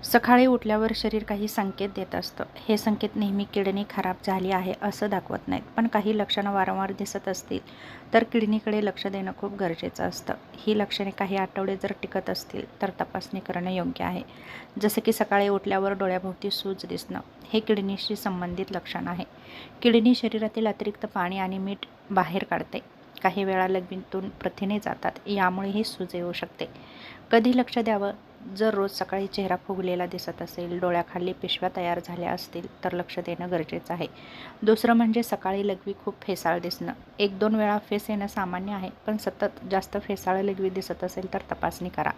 सकाळी उठल्यावर शरीर काही संकेत देत असतं. हे संकेत नेहमी किडनी खराब झाली आहे असं दाखवत नाहीत, पण काही लक्षणं वारंवार दिसत असतील तर किडनीकडे लक्ष देणं खूप गरजेचं असतं. ही लक्षणे काही आठवडे जर टिकत असतील तर तपासणी करणं योग्य आहे. जसे की सकाळी उठल्यावर डोळ्याभोवती सूज दिसणं, हे किडनीशी संबंधित लक्षण आहे. किडनी शरीरातील अतिरिक्त पाणी आणि मीठ बाहेर काढते. काही वेळा लघवीतून प्रथिने जातात, यामुळे ही सूज येऊ शकते. कधी लक्ष द्यावं? जर रोज सकाळी चेहरा फुगलेला दिसत असेल, डोळ्याखाली पिशव्या तयार झाल्या असतील तर लक्ष देणं गरजेचं आहे. दुसरं म्हणजे सकाळी लघवी खूप फेसाळ दिसणं. 1-2 वेळा फेस येणं सामान्य आहे, पण सतत जास्त फेसाळ लघवी दिसत असेल तर तपासणी करा.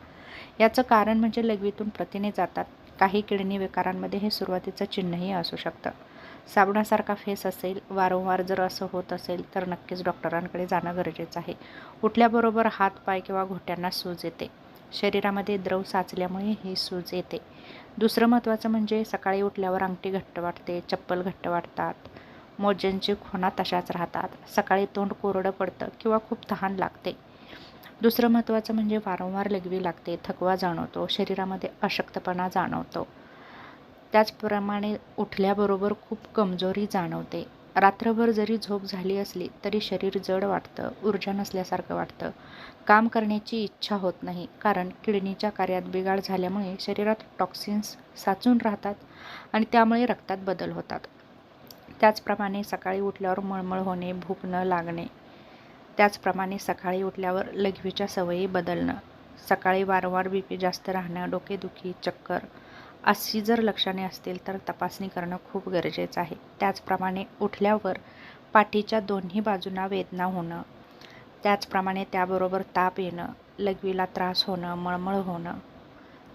याचं कारण म्हणजे लघवीतून प्रथिने जातात. काही किडनी विकारांमध्ये हे सुरुवातीचं चिन्हही असू शकतं. साबणासारखा फेस असेल, वारंवार जर असं होत असेल तर नक्कीच डॉक्टरांकडे जाणं गरजेचं आहे. उठल्याबरोबर हात, पाय किंवा घोट्यांना सूज येते. शरीरामध्ये द्रव साचल्यामुळे ही सूज येते. दुसरं महत्त्वाचं म्हणजे सकाळी उठल्यावर अंगठी घट्ट वाटते, चप्पल घट्ट वाटतात, मोज्यांची खुणा तशाच राहतात. सकाळी तोंड कोरडं पडतं किंवा खूप तहान लागते. दुसरं महत्त्वाचं म्हणजे वारंवार लघवी लागते, थकवा जाणवतो, शरीरामध्ये अशक्तपणा जाणवतो. त्याचप्रमाणे उठल्याबरोबर खूप कमजोरी जाणवते. रात्रभर जरी झोप झाली असली तरी शरीर जड वाटतं, ऊर्जा नसल्यासारखं वाटतं. काम करण्याची इच्छा होत नाही, कारण किडनीच्या कार्यात बिघाड झाल्यामुळे शरीरात टॉक्सिन्स साचून राहतात आणि त्यामुळे रक्तात बदल होतात. त्याचप्रमाणे सकाळी उठल्यावर मळमळ होणे, भूक न लागणे. त्याचप्रमाणे सकाळी उठल्यावर लघवीच्या सवयी बदलणं, सकाळी वारंवार BP जास्त राहणं, डोकेदुखी, चक्कर अशी जर लक्षणे असतील तर तपासणी करणं खूप गरजेचं आहे. त्याचप्रमाणे उठल्यावर पाठीच्या दोन्ही बाजूंना वेदना होणं, त्याचप्रमाणे त्याबरोबर ताप येणं, लघवीला त्रास होणं, मळमळ होणं,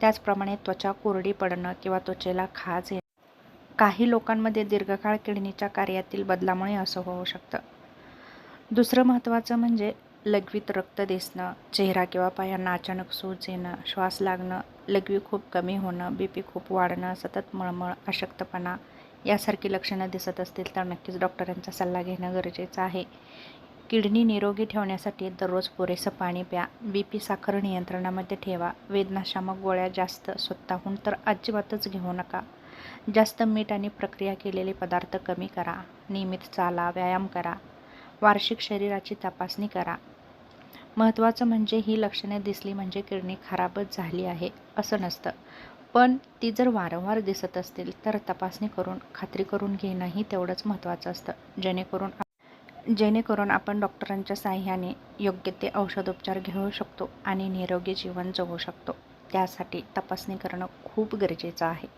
त्याचप्रमाणे त्वचा कोरडी पडणं किंवा त्वचेला खाज येणं. काही लोकांमध्ये दीर्घकाळ किडनीच्या कार्यातील बदलामुळे असं होऊ शकतं. दुसरं महत्त्वाचं म्हणजे लघवीत रक्त दिसणं, चेहरा किंवा पायांना अचानक सूज येणं, श्वास लागणं, लघवी खूप कमी होणं, BP खूप वाढणं, सतत मळमळ, अशक्तपणा यासारखी लक्षणं दिसत असतील तर नक्कीच डॉक्टरांचा सल्ला घेणं गरजेचं आहे. किडनी निरोगी ठेवण्यासाठी दररोज पुरेसं पाणी प्या, BP साखर नियंत्रणामध्ये ठेवा, वेदनाशामक गोळ्या जास्त स्वतःहून तर अजिबातच घेऊ नका. जास्त मीठ आणि प्रक्रिया केलेले पदार्थ कमी करा, नियमित चाला, व्यायाम करा, वार्षिक शरीराची तपासणी करा. महत्त्वाचं म्हणजे ही लक्षणे दिसली म्हणजे किडनी खराबच झाली आहे असं नसतं, पण ती जर वारंवार दिसत असतील तर तपासणी करून खात्री करून घेणंही तेवढंच महत्त्वाचं असतं, जेणेकरून आपण डॉक्टरांच्या साहाय्याने योग्य ते औषधोपचार घेऊ शकतो आणि निरोगी जीवन जगू शकतो. त्यासाठी तपासणी करणं खूप गरजेचं आहे.